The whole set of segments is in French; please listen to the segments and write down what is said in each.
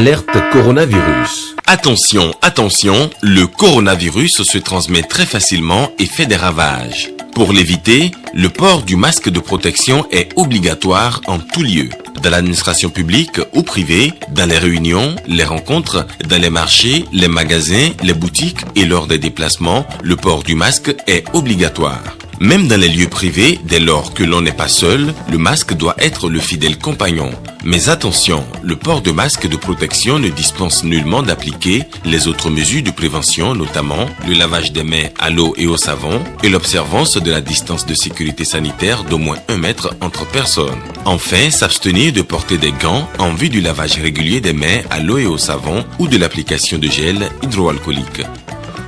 Alerte coronavirus. Attention, attention, le coronavirus se transmet très facilement et fait des ravages. Pour l'éviter, le port du masque de protection est obligatoire en tout lieu. Dans l'administration publique ou privée, dans les réunions, les rencontres, dans les marchés, les magasins, les boutiques et lors des déplacements, le port du masque est obligatoire. Même dans les lieux privés, dès lors que l'on n'est pas seul, le masque doit être le fidèle compagnon. Mais attention, le port de masque de protection ne dispense nullement d'appliquer les autres mesures de prévention, notamment le lavage des mains à l'eau et au savon et l'observance de la distance de sécurité sanitaire d'au moins 1 mètre entre personnes. Enfin, s'abstenir de porter des gants en vue du lavage régulier des mains à l'eau et au savon ou de l'application de gel hydroalcoolique.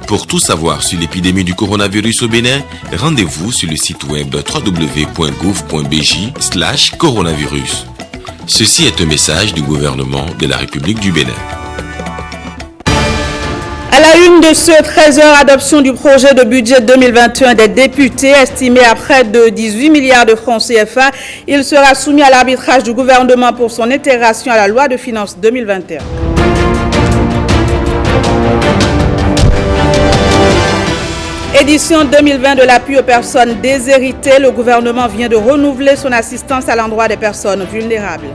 Pour tout savoir sur l'épidémie du coronavirus au Bénin, rendez-vous sur le site web www.gouv.bj/coronavirus. Ceci est un message du gouvernement de la République du Bénin. À la une de ce 13h, adoption du projet de budget 2021 des députés, estimé à près de 18 milliards de francs CFA. Il sera soumis à l'arbitrage du gouvernement pour son intégration à la loi de finances 2021. Édition 2020 de l'appui aux personnes déshéritées, le gouvernement vient de renouveler son assistance à l'endroit des personnes vulnérables.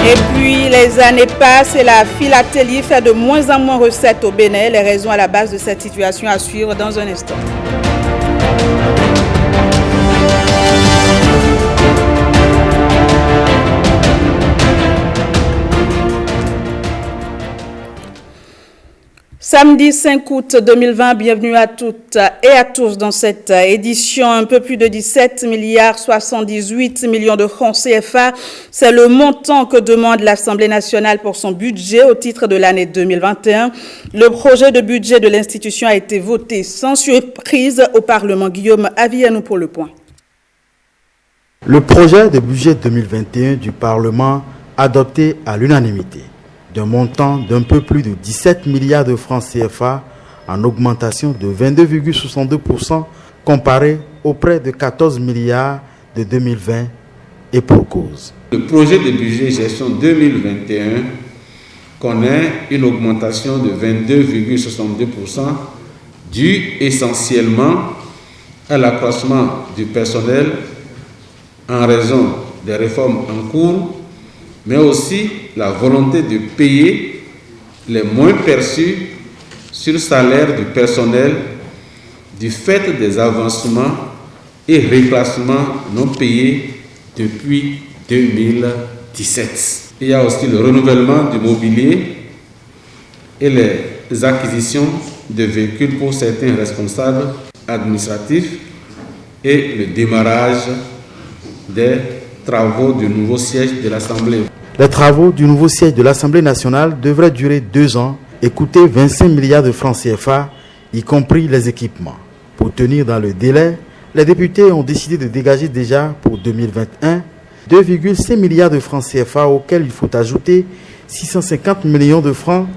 Et puis, les années passent et la philatélie fait de moins en moins recettes au Bénin. Les raisons à la base de cette situation à suivre dans un instant. Samedi 5 août 2020, bienvenue à toutes et à tous dans cette édition. Un peu plus de 17 milliards 78 millions de francs CFA. C'est le montant que demande l'Assemblée nationale pour son budget au titre de l'année 2021. Le projet de budget de l'institution a été voté sans surprise au Parlement. Guillaume, avis-nous pour le point. Le projet de budget 2021 du Parlement adopté à l'unanimité, d'un montant d'un peu plus de 17 milliards de francs CFA en augmentation de 22,62% comparé aux près de 14 milliards de 2020 et pour cause. Le projet de budget gestion 2021 connaît une augmentation de 22,62% due essentiellement à l'accroissement du personnel en raison des réformes en cours, mais aussi la volonté de payer les moins perçus sur le salaire du personnel du fait des avancements et reclassements non payés depuis 2017. Il y a aussi le renouvellement du mobilier et les acquisitions de véhicules pour certains responsables administratifs et le démarrage des travaux du nouveau siège de l'Assemblée. Les travaux du nouveau siège de l'Assemblée nationale devraient durer 2 ans et coûter 25 milliards de francs CFA, y compris les équipements. Pour tenir dans le délai, les députés ont décidé de dégager déjà pour 2021 2,5 milliards de francs CFA auxquels il faut ajouter 650 millions de francs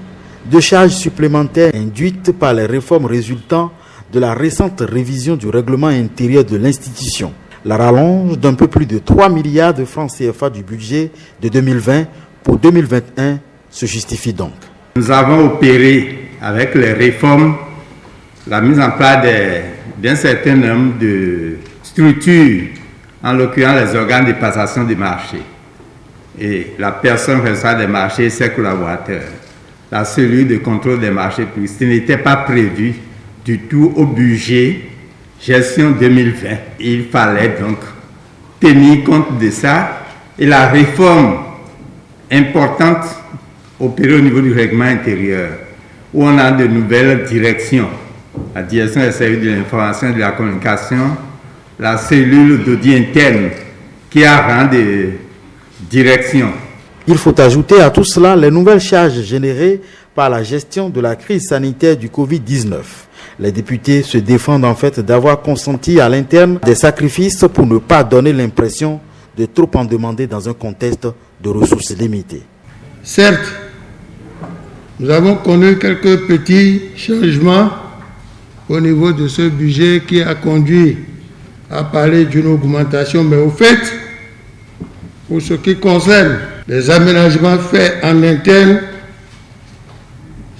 de charges supplémentaires induites par les réformes résultant de la récente révision du règlement intérieur de l'institution. La rallonge d'un peu plus de 3 milliards de francs CFA du budget de 2020 pour 2021 se justifie donc. Nous avons opéré avec les réformes la mise en place d'un certain nombre de structures, en l'occurrence les organes de passation des marchés. Et la personne responsable des marchés et ses collaborateurs, la cellule de contrôle des marchés publics, ce n'était pas prévu du tout au budget gestion 2020. Il fallait donc tenir compte de ça et la réforme importante opérée au niveau du règlement intérieur où on a de nouvelles directions. La direction des services de l'information et de la communication, la cellule d'audit interne qui a rang de direction. Il faut ajouter à tout cela les nouvelles charges générées par la gestion de la crise sanitaire du Covid-19. Les députés se défendent en fait d'avoir consenti à l'interne des sacrifices pour ne pas donner l'impression de trop en demander dans un contexte de ressources limitées. Certes, nous avons connu quelques petits changements au niveau de ce budget qui a conduit a parlé d'une augmentation, mais au fait, pour ce qui concerne les aménagements faits en interne,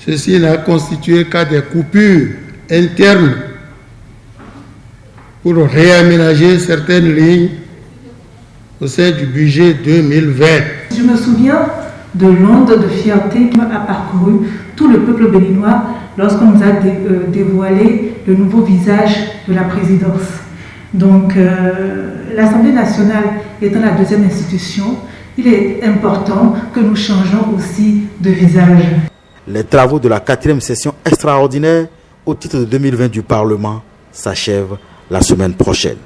ceci n'a constitué qu'à des coupures internes pour réaménager certaines lignes au sein du budget 2020. Je me souviens de l'onde de fierté qui a parcouru tout le peuple béninois lorsqu'on nous a dévoilé le nouveau visage de la présidence. Donc, l'Assemblée nationale étant la deuxième institution, il est important que nous changeons aussi de visage. Les travaux de la 4e session extraordinaire au titre de 2020 du Parlement s'achèvent la semaine prochaine.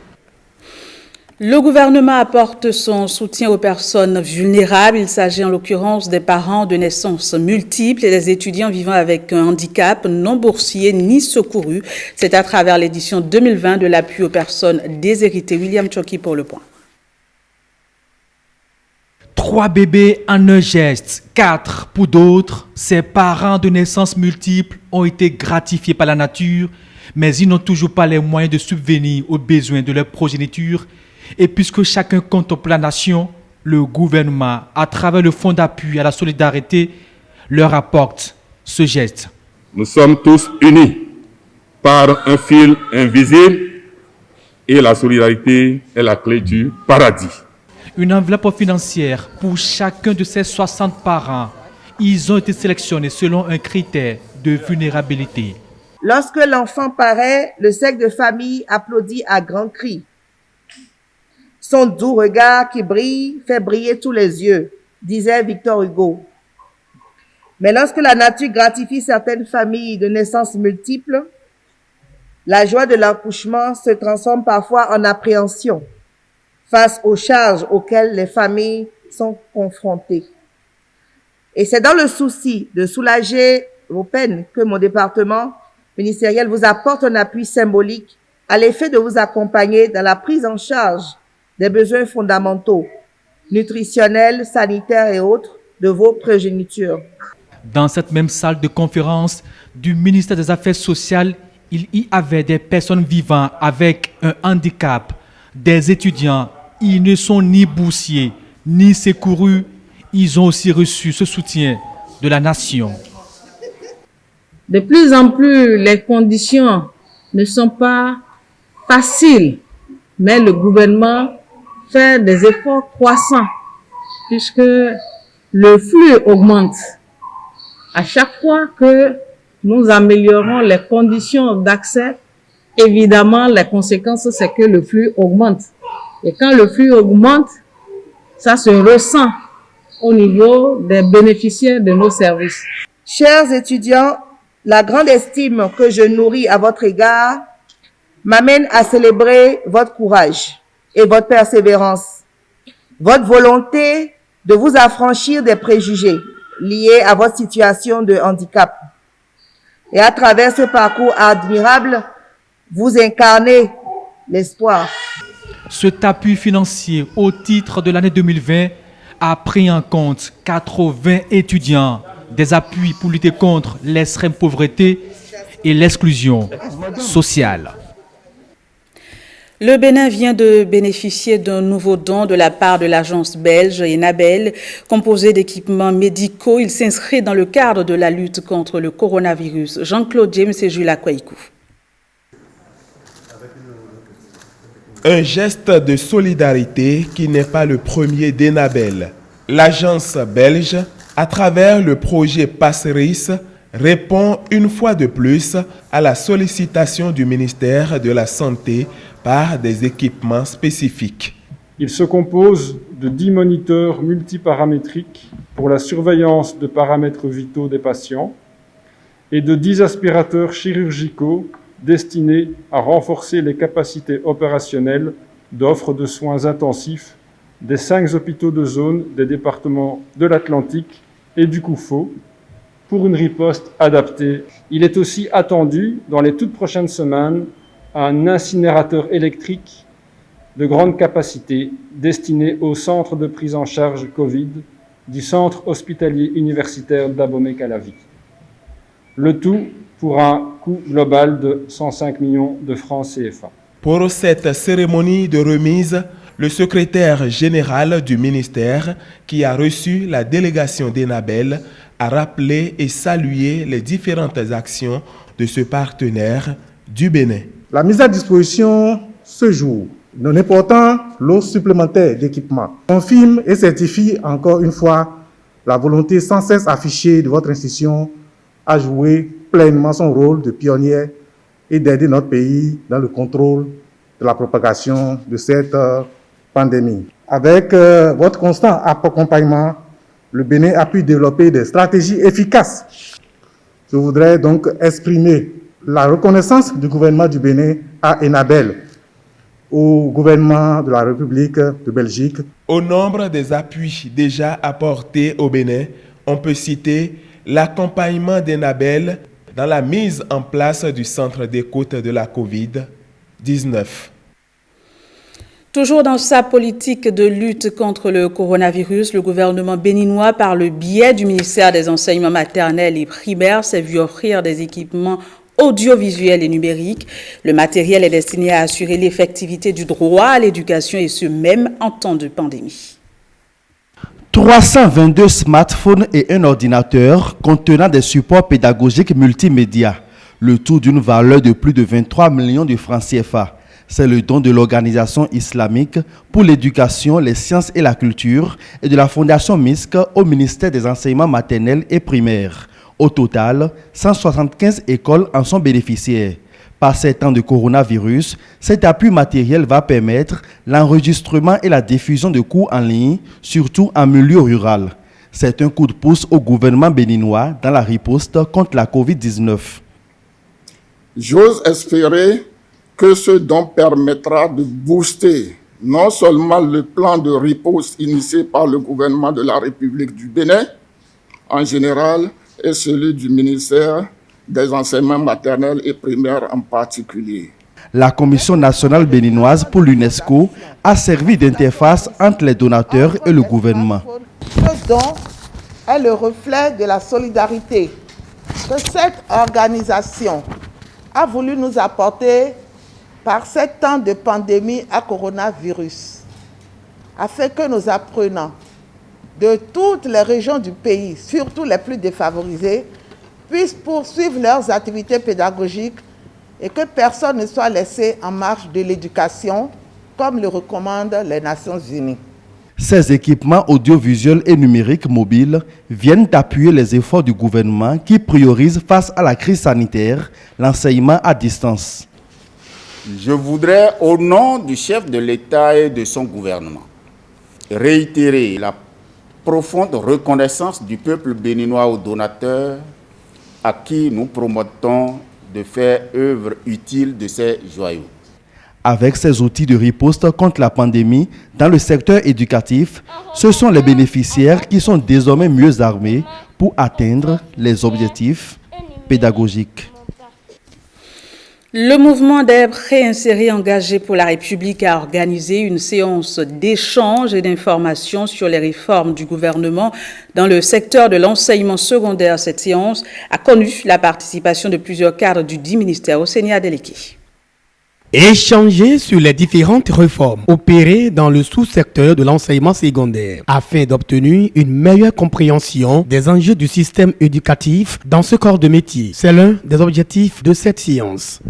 Le gouvernement apporte son soutien aux personnes vulnérables. Il s'agit en l'occurrence des parents de naissance multiples et des étudiants vivant avec un handicap non boursiers ni secourus. C'est à travers l'édition 2020 de l'appui aux personnes déshéritées. William Choki pour le point. 3 bébés en un geste, 4 pour d'autres. Ces parents de naissance multiples ont été gratifiés par la nature, mais ils n'ont toujours pas les moyens de subvenir aux besoins de leur progéniture. Et puisque chacun compte pour la nation, le gouvernement, à travers le Fonds d'appui à la solidarité, leur apporte ce geste. Nous sommes tous unis par un fil invisible et la solidarité est la clé du paradis. Une enveloppe financière pour chacun de ces 60 parents. Ils ont été sélectionnés selon un critère de vulnérabilité. Lorsque l'enfant paraît, le cercle de famille applaudit à grands cris. Son doux regard qui brille fait briller tous les yeux, disait Victor Hugo. Mais lorsque la nature gratifie certaines familles de naissances multiples, la joie de l'accouchement se transforme parfois en appréhension face aux charges auxquelles les familles sont confrontées. Et c'est dans le souci de soulager vos peines que mon département ministériel vous apporte un appui symbolique à l'effet de vous accompagner dans la prise en charge des besoins fondamentaux, nutritionnels, sanitaires et autres de vos progénitures. Dans cette même salle de conférence du ministère des Affaires sociales, il y avait des personnes vivant avec un handicap, des étudiants. Ils ne sont ni boursiers, ni secourus. Ils ont aussi reçu ce soutien de la nation. De plus en plus, les conditions ne sont pas faciles, mais le gouvernement fait des efforts croissants puisque le flux augmente. À chaque fois que nous améliorons les conditions d'accès, évidemment, les conséquences, c'est que le flux augmente. Et quand le flux augmente, ça se ressent au niveau des bénéficiaires de nos services. Chers étudiants, la grande estime que je nourris à votre égard m'amène à célébrer votre courage et votre persévérance, votre volonté de vous affranchir des préjugés liés à votre situation de handicap. Et à travers ce parcours admirable, vous incarnez l'espoir. Cet appui financier au titre de l'année 2020 a pris en compte 80 étudiants, des appuis pour lutter contre l'extrême pauvreté et l'exclusion sociale. Le Bénin vient de bénéficier d'un nouveau don de la part de l'agence belge Enabel, composé d'équipements médicaux. Il s'inscrit dans le cadre de la lutte contre le coronavirus. Jean-Claude James et Jules Kwaikou. Un geste de solidarité qui n'est pas le premier d'Enabel. L'agence belge, à travers le projet Passeris, répond une fois de plus à la sollicitation du ministère de la Santé par des équipements spécifiques. Il se compose de 10 moniteurs multiparamétriques pour la surveillance de paramètres vitaux des patients et de 10 aspirateurs chirurgicaux destinés à renforcer les capacités opérationnelles d'offre de soins intensifs des 5 hôpitaux de zone des départements de l'Atlantique et du Koufo pour une riposte adaptée. Il est aussi attendu dans les toutes prochaines semaines un incinérateur électrique de grande capacité destiné au centre de prise en charge Covid du centre hospitalier universitaire d'Abomey-Calavi. Le tout pour un coût global de 105 millions de francs CFA. Pour cette cérémonie de remise, le secrétaire général du ministère, qui a reçu la délégation d'Enabel, a rappelé et salué les différentes actions de ce partenaire du Bénin. La mise à disposition ce jour d'un important lot supplémentaire d'équipements confirme et certifie encore une fois la volonté sans cesse affichée de votre institution à jouer pleinement son rôle de pionnière et d'aider notre pays dans le contrôle de la propagation de cette pandémie. Avec votre constant accompagnement, le Bénin a pu développer des stratégies efficaces. Je voudrais donc exprimer la reconnaissance du gouvernement du Bénin à Enabel, au gouvernement de la République de Belgique. Au nombre des appuis déjà apportés au Bénin, on peut citer l'accompagnement d'Enabel dans la mise en place du centre d'écoute de la COVID-19. Toujours dans sa politique de lutte contre le coronavirus, le gouvernement béninois, par le biais du ministère des Enseignements maternels et primaires, s'est vu offrir des équipements audiovisuels et numériques. Le matériel est destiné à assurer l'effectivité du droit à l'éducation et ce même en temps de pandémie. 322 smartphones et un ordinateur contenant des supports pédagogiques multimédia, le tout d'une valeur de plus de 23 millions de francs CFA. C'est le don de l'Organisation islamique pour l'éducation, les sciences et la culture et de la Fondation MISC au ministère des Enseignements maternels et primaires. Au total, 175 écoles en sont bénéficiaires. Par ces temps de coronavirus, cet appui matériel va permettre l'enregistrement et la diffusion de cours en ligne, surtout en milieu rural. C'est un coup de pouce au gouvernement béninois dans la riposte contre la COVID-19. J'ose espérer que ce don permettra de booster non seulement le plan de riposte initié par le gouvernement de la République du Bénin en général et celui du ministère des enseignements maternels et primaires en particulier. La Commission nationale béninoise pour l'UNESCO a servi d'interface entre les donateurs et le gouvernement. Ce don est le reflet de la solidarité que cette organisation a voulu nous apporter par ces temps de pandémie à coronavirus, afin que nos apprenants de toutes les régions du pays, surtout les plus défavorisées, puissent poursuivre leurs activités pédagogiques et que personne ne soit laissé en marge de l'éducation, comme le recommandent les Nations Unies. Ces équipements audiovisuels et numériques mobiles viennent appuyer les efforts du gouvernement qui priorise face à la crise sanitaire l'enseignement à distance. Je voudrais, au nom du chef de l'État et de son gouvernement, réitérer la profonde reconnaissance du peuple béninois aux donateurs à qui nous promettons de faire œuvre utile de ces joyaux. Avec ces outils de riposte contre la pandémie dans le secteur éducatif, ce sont les bénéficiaires qui sont désormais mieux armés pour atteindre les objectifs pédagogiques. Le mouvement des préinsérés engagés pour la République a organisé une séance d'échange et d'information sur les réformes du gouvernement dans le secteur de l'enseignement secondaire. Cette séance a connu la participation de plusieurs cadres du dit ministère au Sénégal délégué. Échanger sur les différentes réformes opérées dans le sous-secteur de l'enseignement secondaire afin d'obtenir une meilleure compréhension des enjeux du système éducatif dans ce corps de métier. C'est l'un des objectifs de cette séance.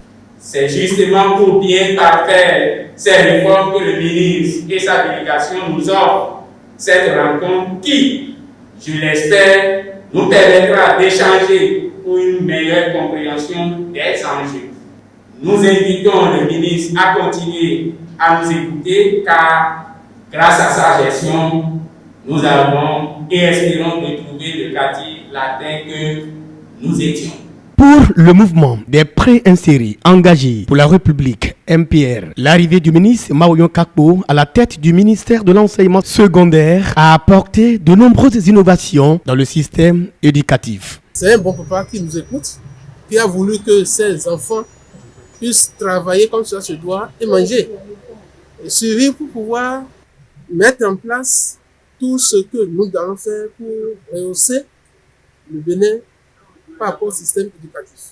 C'est justement pour bien parfaire ces réformes que le ministre et sa délégation nous offrent cette rencontre qui, je l'espère, nous permettra d'échanger pour une meilleure compréhension des enjeux. Nous invitons le ministre à continuer à nous écouter car, grâce à sa gestion, nous avons et espérons retrouver le quartier latin que nous étions. Pour le mouvement des préinsérés engagés pour la République, MPR, l'arrivée du ministre Maouyon Kakpo à la tête du ministère de l'enseignement secondaire a apporté de nombreuses innovations dans le système éducatif. C'est un bon papa qui nous écoute, qui a voulu que ses enfants puissent travailler comme ça se doit et manger. Et suivi pour pouvoir mettre en place tout ce que nous devons faire pour rehausser le Bénin par rapport au système éducatif.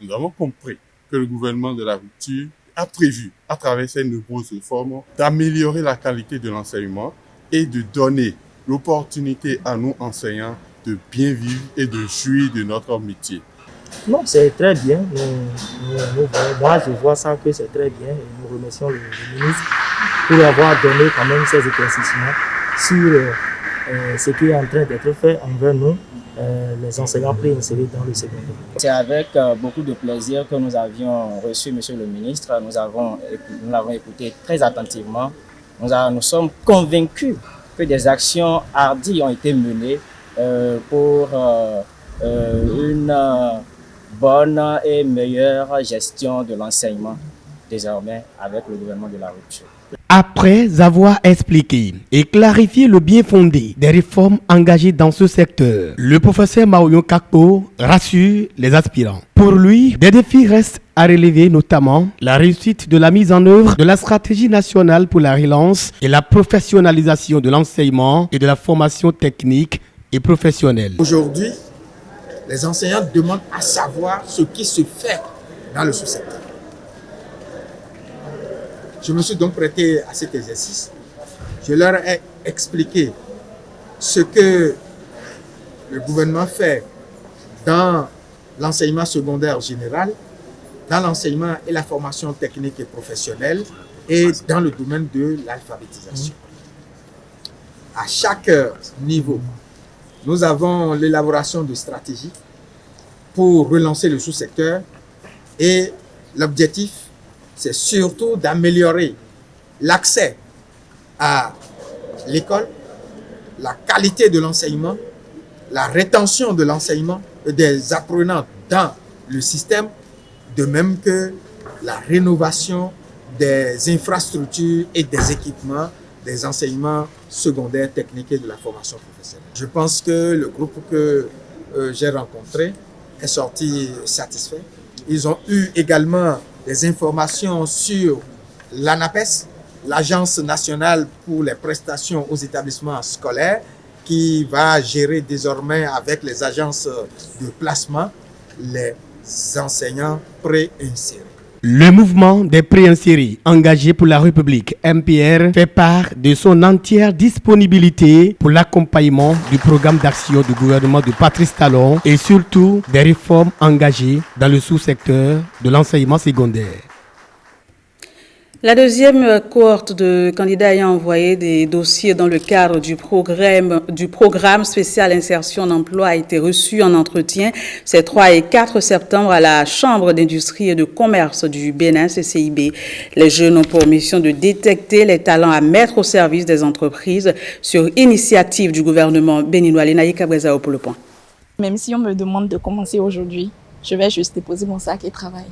Nous avons compris que le gouvernement de la rupture a prévu, à travers ces nombreuses réformes, d'améliorer la qualité de l'enseignement et de donner l'opportunité à nous enseignants de bien vivre et de jouir de notre métier. Non, c'est très bien. Moi, je vois ça que c'est très bien. Et nous remercions le ministre pour avoir donné quand même ces éclaircissements sur ce qui est en train d'être fait envers nous, les enseignants préinsérés dans le secondaire. C'est avec beaucoup de plaisir que nous avions reçu Monsieur le ministre. Nous l'avons écouté très attentivement. Nous sommes convaincus que des actions hardies ont été menées pour une bonne et meilleure gestion de l'enseignement désormais avec le gouvernement de la rupture. Après avoir expliqué et clarifié le bien fondé des réformes engagées dans ce secteur, le professeur Maoyon Kakpo rassure les aspirants. Pour lui, des défis restent à relever, notamment la réussite de la mise en œuvre de la stratégie nationale pour la relance et la professionnalisation de l'enseignement et de la formation technique et professionnelle. Aujourd'hui, les enseignants demandent à savoir ce qui se fait dans le sous-secteur. Je me suis donc prêté à cet exercice. Je leur ai expliqué ce que le gouvernement fait dans l'enseignement secondaire général, dans l'enseignement et la formation technique et professionnelle et dans le domaine de l'alphabétisation. À chaque niveau, nous avons l'élaboration de stratégies pour relancer le sous-secteur et l'objectif, c'est surtout d'améliorer l'accès à l'école, la qualité de l'enseignement, la rétention de l'enseignement et des apprenants dans le système, de même que la rénovation des infrastructures et des équipements des enseignements secondaires, techniques et de la formation professionnelle. Je pense que le groupe que j'ai rencontré est sorti satisfait. Ils ont eu également des informations sur l'ANAPES, l'Agence nationale pour les prestations aux établissements scolaires, qui va gérer désormais avec les agences de placement les enseignants préinsérés. Le mouvement des préinsérés engagés pour la République MPR fait part de son entière disponibilité pour l'accompagnement du programme d'action du gouvernement de Patrice Talon et surtout des réformes engagées dans le sous-secteur de l'enseignement secondaire. La deuxième cohorte de candidats ayant envoyé des dossiers dans le cadre du programme spécial insertion d'emploi a été reçue en entretien ces 3 et 4 septembre à la Chambre d'industrie et de commerce du Bénin, CCIB. Les jeunes ont pour mission de détecter les talents à mettre au service des entreprises sur initiative du gouvernement béninois. Lénaï Cabrezao pour le point. Même si on me demande de commencer aujourd'hui, je vais juste déposer mon sac et travailler.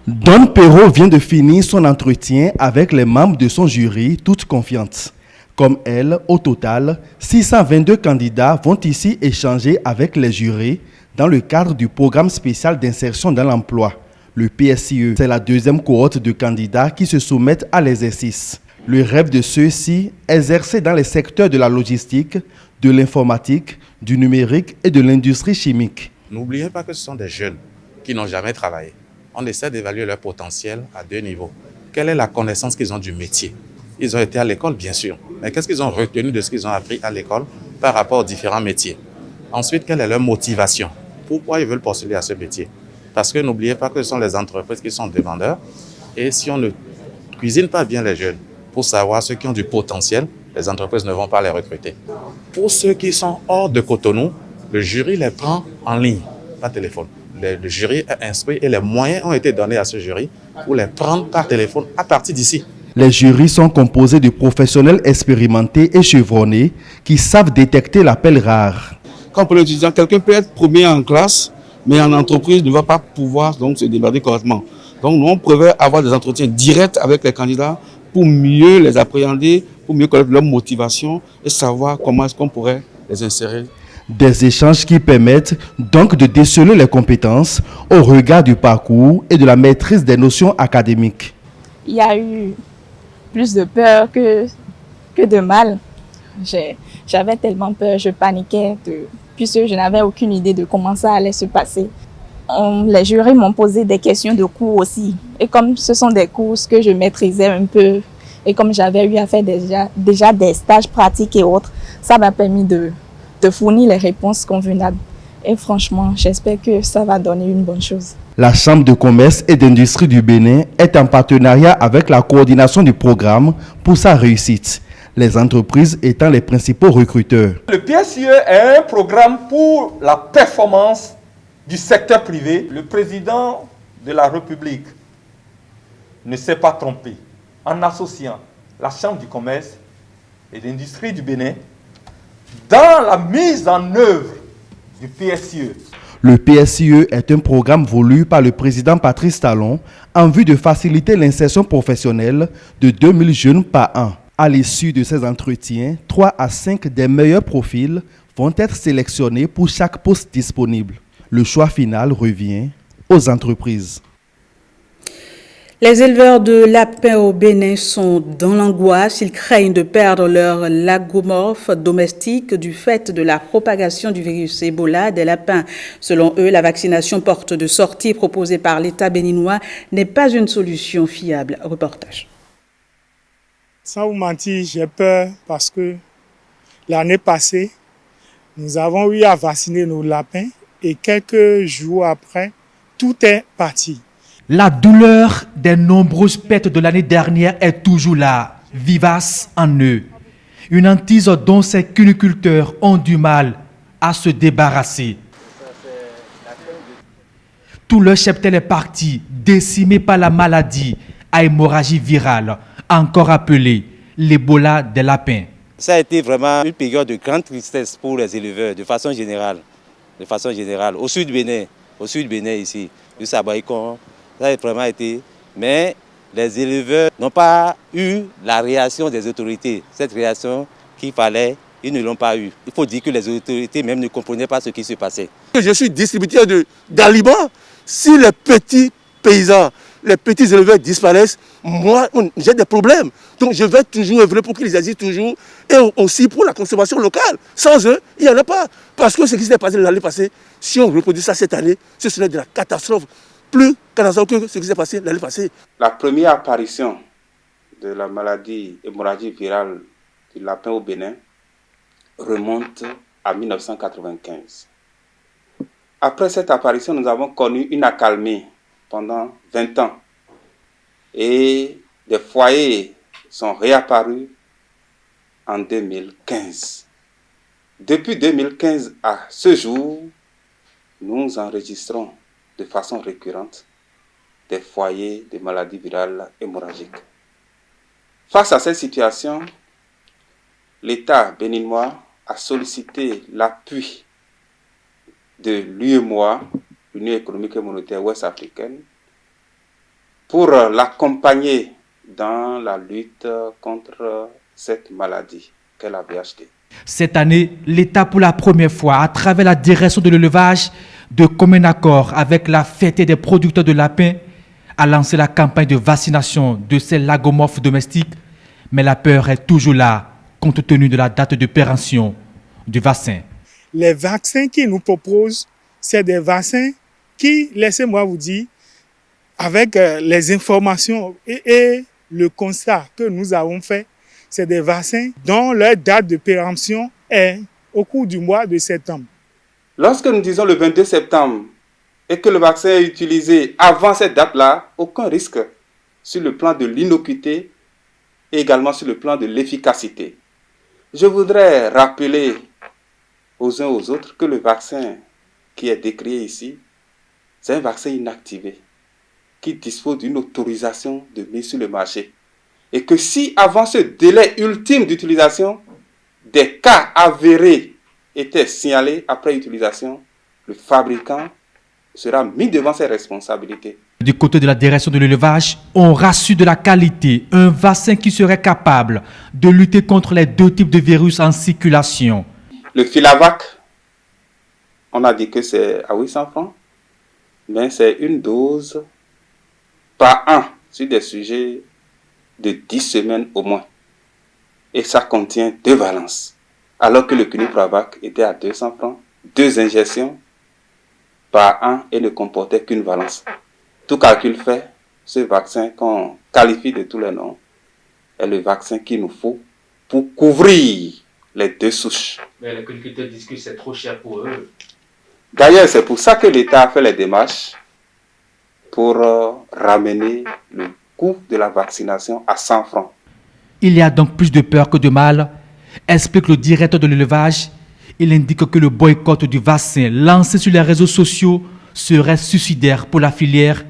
Don Perrault vient de finir son entretien avec les membres de son jury, toutes confiantes. Comme elle, au total, 622 candidats vont ici échanger avec les jurés dans le cadre du programme spécial d'insertion dans l'emploi, le PSIE. C'est la deuxième cohorte de candidats qui se soumettent à l'exercice. Le rêve de ceux-ci, exercer dans les secteurs de la logistique, de l'informatique, du numérique et de l'industrie chimique. N'oubliez pas que ce sont des jeunes qui n'ont jamais travaillé. On essaie d'évaluer leur potentiel à 2 niveaux. Quelle est la connaissance qu'ils ont du métier? Ils ont été à l'école, bien sûr, mais qu'est-ce qu'ils ont retenu de ce qu'ils ont appris à l'école par rapport aux différents métiers? Ensuite, quelle est leur motivation? Pourquoi ils veulent postuler à ce métier? Parce que n'oubliez pas que ce sont les entreprises qui sont demandeurs, et si on ne cuisine pas bien les jeunes pour savoir ceux qui ont du potentiel, les entreprises ne vont pas les recruter. Pour ceux qui sont hors de Cotonou, le jury les prend en ligne, pas téléphone. Le jury est instruit et les moyens ont été donnés à ce jury pour les prendre par téléphone à partir d'ici. Les jurys sont composés de professionnels expérimentés et chevronnés qui savent détecter l'appel rare. Quand pour l'étudiant, quelqu'un peut être premier en classe, mais en entreprise ne va pas pouvoir donc se démerder correctement. Donc nous, on préfère avoir des entretiens directs avec les candidats pour mieux les appréhender, pour mieux connaître leur motivation et savoir comment est-ce qu'on pourrait les insérer. Des échanges qui permettent donc de déceler les compétences au regard du parcours et de la maîtrise des notions académiques. Il y a eu plus de peur que de mal. J'avais tellement peur, je paniquais puisque je n'avais aucune idée de comment ça allait se passer. les jurys m'ont posé des questions de cours aussi. Et comme ce sont des cours que je maîtrisais un peu, et comme j'avais eu à faire déjà des stages pratiques et autres, ça m'a permis de fournir les réponses convenables. Et franchement, j'espère que ça va donner une bonne chose. La Chambre de commerce et d'industrie du Bénin est en partenariat avec la coordination du programme pour sa réussite, les entreprises étant les principaux recruteurs. Le PSE est un programme pour la performance du secteur privé. Le président de la République ne s'est pas trompé en associant la Chambre du commerce et d'industrie du Bénin dans la mise en œuvre du PSE. Le PSE est un programme voulu par le président Patrice Talon en vue de faciliter l'insertion professionnelle de 2000 jeunes par an. À l'issue de ces entretiens, 3 à 5 des meilleurs profils vont être sélectionnés pour chaque poste disponible. Le choix final revient aux entreprises. Les éleveurs de lapins au Bénin sont dans l'angoisse. Ils craignent de perdre leur lagomorphe domestique du fait de la propagation du virus Ebola des lapins. Selon eux, la vaccination porte de sortie proposée par l'État béninois n'est pas une solution fiable. Reportage. Sans vous mentir, j'ai peur parce que l'année passée, nous avons eu à vacciner nos lapins et quelques jours après, tout est parti. La douleur des nombreuses pertes de l'année dernière est toujours là, vivace en eux. Une hantise dont ces cuniculteurs ont du mal à se débarrasser. Tout leur cheptel est parti, décimé par la maladie à hémorragie virale, encore appelée l'Ebola des lapins. Ça a été vraiment une période de grande tristesse pour les éleveurs, de façon générale. Au sud du Bénin ici, du Sabaïkon, ça a vraiment été. Mais les éleveurs n'ont pas eu la réaction des autorités. Cette réaction qu'il fallait, ils ne l'ont pas eu. Il faut dire que les autorités même ne comprenaient pas ce qui se passait. Je suis distributeur d'aliments. Si les petits paysans, les petits éleveurs disparaissent, moi, j'ai des problèmes. Donc je vais toujours œuvrer pour qu'ils existent toujours et aussi pour la consommation locale. Sans eux, il n'y en a pas. Parce que ce qui s'est passé l'année passée, si on reproduit ça cette année, ce serait de la catastrophe. Plus catastrophe que ce qui s'est passé l'année passée. La première apparition de la maladie hémorragique virale du lapin au Bénin remonte à 1995. Après cette apparition, nous avons connu une accalmie pendant 20 ans. Et des foyers sont réapparus en 2015. Depuis 2015 à ce jour, nous enregistrons de façon récurrente des foyers de maladies virales hémorragiques. Face à cette situation, l'État béninois a sollicité l'appui de l'UEMOA, l'Union économique et monétaire ouest-africaine, pour l'accompagner dans la lutte contre cette maladie qu'est la VHD. Cette année, l'État, pour la première fois, à travers la direction de l'élevage, de commun accord avec la Fête des producteurs de lapins, a lancé la campagne de vaccination de ces lagomorphes domestiques. Mais la peur est toujours là, compte tenu de la date de péremption du vaccin. Les vaccins qu'ils nous proposent, c'est des vaccins qui, laissez-moi vous dire, avec les informations et le constat que nous avons fait, c'est des vaccins dont leur date de péremption est au cours du mois de septembre. Lorsque nous disons le 22 septembre et que le vaccin est utilisé avant cette date-là, aucun risque sur le plan de l'innocuité et également sur le plan de l'efficacité. Je voudrais rappeler aux uns aux autres que le vaccin qui est décrié ici, c'est un vaccin inactivé qui dispose d'une autorisation de mise sur le marché. Et que si avant ce délai ultime d'utilisation, des cas avérés étaient signalés après utilisation, le fabricant sera mis devant ses responsabilités. Du côté de la direction de l'élevage, on rassure de la qualité, un vaccin qui serait capable de lutter contre les deux types de virus en circulation. Le Filavac, on a dit que c'est à 800 francs, mais c'est une dose par an sur des sujets de 10 semaines au moins. Et ça contient 2 valences. Alors que le Cunipravac était à 200 francs, 2 injections par an et ne comportait qu'une valence. Tout calcul fait, ce vaccin qu'on qualifie de tous les noms est le vaccin qu'il nous faut pour couvrir les 2 souches. Mais les agriculteurs disent que c'est trop cher pour eux. D'ailleurs, c'est pour ça que l'État a fait les démarches pour ramener le coût de la vaccination à 100 francs. Il y a donc plus de peur que de mal, explique le directeur de l'élevage. Il indique que le boycott du vaccin lancé sur les réseaux sociaux serait suicidaire pour la filière.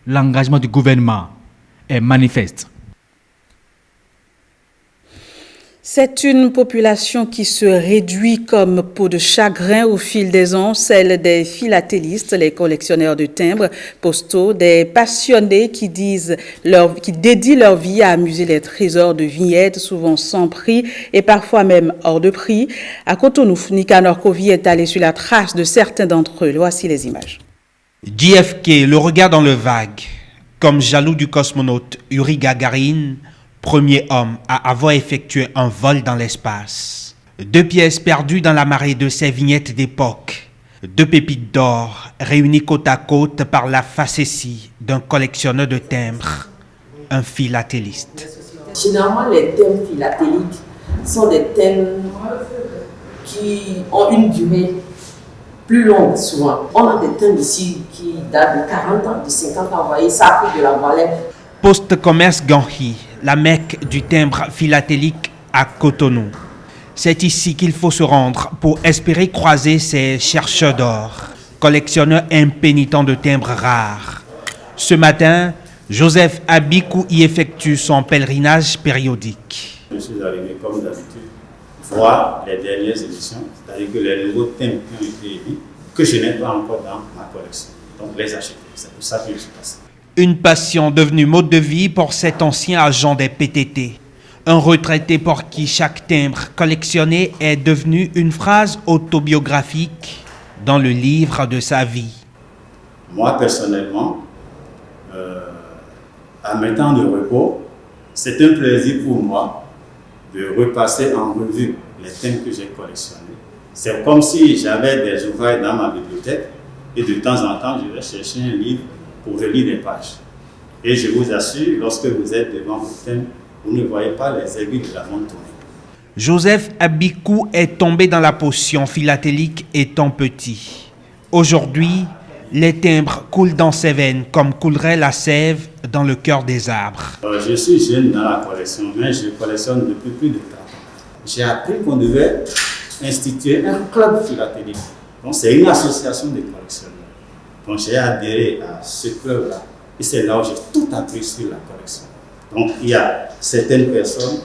L'engagement du gouvernement est manifeste. C'est une population qui se réduit comme peau de chagrin au fil des ans, celle des philatélistes, les collectionneurs de timbres postaux, des passionnés qui dédient leur vie à amuser les trésors de vignettes, souvent sans prix et parfois même hors de prix. À Cotonou, Nicanor Kovi est allé sur la trace de certains d'entre eux. Voici les images. JFK, le regard dans le vague, comme jaloux du cosmonaute Yuri Gagarin, premier homme à avoir effectué un vol dans l'espace. 2 pièces perdues dans la marée de ces vignettes d'époque. 2 pépites d'or réunies côte à côte par la facétie d'un collectionneur de timbres, un philatéliste. Généralement, les timbres philatéliques sont des timbres qui ont une durée plus longue souvent. On a des timbres ici qui datent de 40 ans, de 50 ans. Vous voyez, ça a pris de la valeur. Poste Commerce Ganhi, la Mecque du timbre philatélique à Cotonou. C'est ici qu'il faut se rendre pour espérer croiser ces chercheurs d'or, collectionneurs impénitents de timbres rares. Ce matin, Joseph Abikou y effectue son pèlerinage périodique. Je suis arrivé comme d'habitude voir les dernières éditions, c'est-à-dire que les nouveaux timbres qui ont été émis, que je n'ai pas encore dans ma collection. Donc les acheter, c'est pour ça que je suis passé. Une passion devenue mode de vie pour cet ancien agent des PTT. Un retraité pour qui chaque timbre collectionné est devenu une phrase autobiographique dans le livre de sa vie. Moi, personnellement, à mes temps de repos, c'est un plaisir pour moi de repasser en revue les timbres que j'ai collectionnés. C'est comme si j'avais des ouvrages dans ma bibliothèque et de temps en temps, je vais chercher un livre pour relire des pages. Et je vous assure, lorsque vous êtes devant vos timbres, vous ne voyez pas les aiguilles de la montre tourner. Joseph Abikou est tombé dans la potion philatélique étant petit. Aujourd'hui, les timbres coulent dans ses veines comme coulerait la sève dans le cœur des arbres. Je suis jeune dans la collection, mais je collectionne depuis plus de 30 ans. J'ai appris qu'on devait instituer un club philatélique. Donc c'est une association de collectionneurs. Donc j'ai adhéré à ce club-là et c'est là où j'ai tout appris sur la collection. Donc il y a certaines personnes,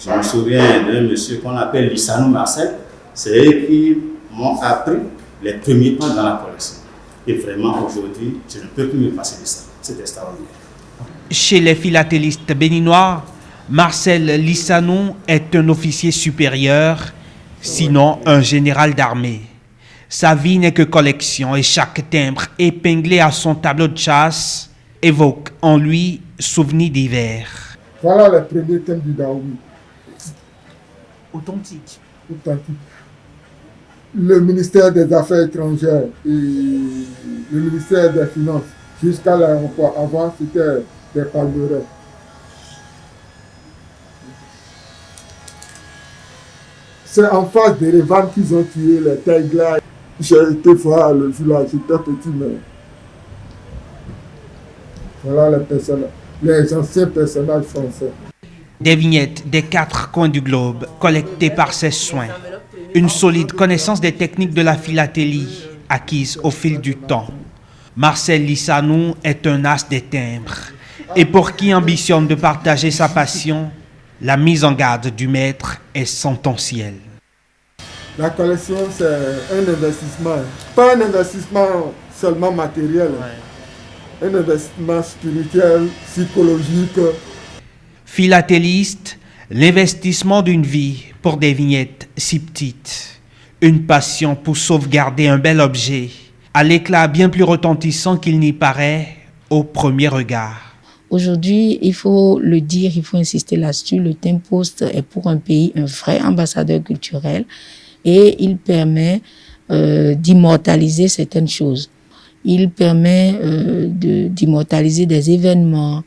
je me souviens d'un monsieur qu'on appelle Lissanou Marcel, c'est eux qui m'ont appris les premiers pas dans la collection. Et vraiment aujourd'hui, je ne peux plus me passer de ça. C'est extraordinaire. Chez les philatélistes béninois, Marcel Lissanou est un officier supérieur, sinon un général d'armée. Sa vie n'est que collection et chaque timbre épinglé à son tableau de chasse évoque en lui souvenirs d'hiver. Voilà les premiers timbres du Dahomey. Authentique. Le ministère des Affaires étrangères et le ministère des Finances jusqu'à l'aéroport. Avant, c'était des palmeraies. C'est en face des Révan qu'ils ont tué les Taïglas. J'ai été voir le village, j'étais petit, mais voilà les anciens personnages français. Des vignettes des 4 coins du globe, collectées par ses soins. Une solide connaissance des techniques de la philatélie, acquise au fil du temps. Marcel Lissanou est un as des timbres. Et pour qui ambitionne de partager sa passion, la mise en garde du maître est sentencielle. La collection, c'est un investissement. Pas un investissement seulement matériel. Un investissement spirituel, psychologique. Philatéliste, l'investissement d'une vie pour des vignettes si petites. Une passion pour sauvegarder un bel objet, à l'éclat bien plus retentissant qu'il n'y paraît au premier regard. Aujourd'hui, il faut le dire, il faut insister là-dessus, le timbre poste est pour un pays un vrai ambassadeur culturel et il permet d'immortaliser certaines choses. Il permet d'immortaliser des événements,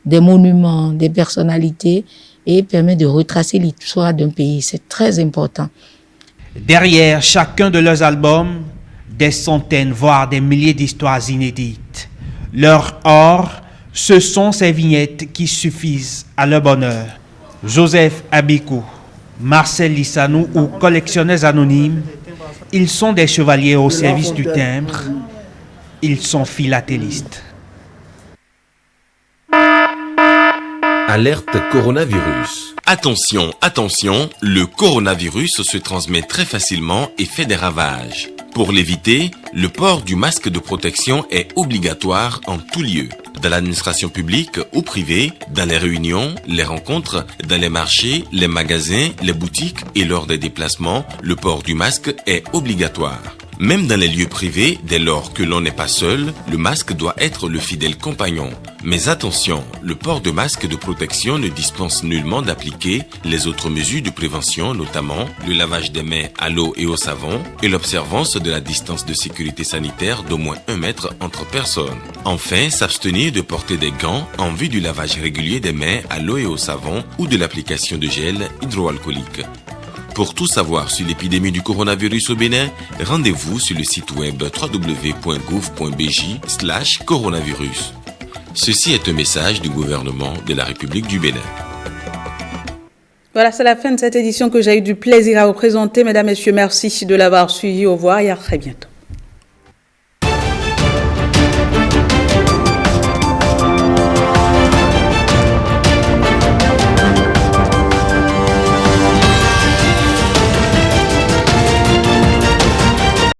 des monuments, des personnalités et permet de retracer l'histoire d'un pays. C'est très important. Derrière chacun de leurs albums, des centaines, voire des milliers d'histoires inédites. Leur or, ce sont ces vignettes qui suffisent à leur bonheur. Joseph Abikou, Marcel Lissanou ou collectionneurs anonymes, ils sont des chevaliers au service du timbre. Ils sont philatélistes. Alerte coronavirus. Attention, attention, le coronavirus se transmet très facilement et fait des ravages. Pour l'éviter, le port du masque de protection est obligatoire en tout lieu. Dans l'administration publique ou privée, dans les réunions, les rencontres, dans les marchés, les magasins, les boutiques et lors des déplacements, le port du masque est obligatoire. Même dans les lieux privés, dès lors que l'on n'est pas seul, le masque doit être le fidèle compagnon. Mais attention, le port de masque de protection ne dispense nullement d'appliquer les autres mesures de prévention, notamment le lavage des mains à l'eau et au savon et l'observance de la distance de sécurité sanitaire d'au moins 1 mètre entre personnes. Enfin, s'abstenir de porter des gants en vue du lavage régulier des mains à l'eau et au savon ou de l'application de gel hydroalcoolique. Pour tout savoir sur l'épidémie du coronavirus au Bénin, rendez-vous sur le site web www.gouv.bj/coronavirus. Ceci est un message du gouvernement de la République du Bénin. Voilà, c'est la fin de cette édition que j'ai eu du plaisir à vous présenter. Mesdames, Messieurs, merci de l'avoir suivi. Au revoir et à très bientôt.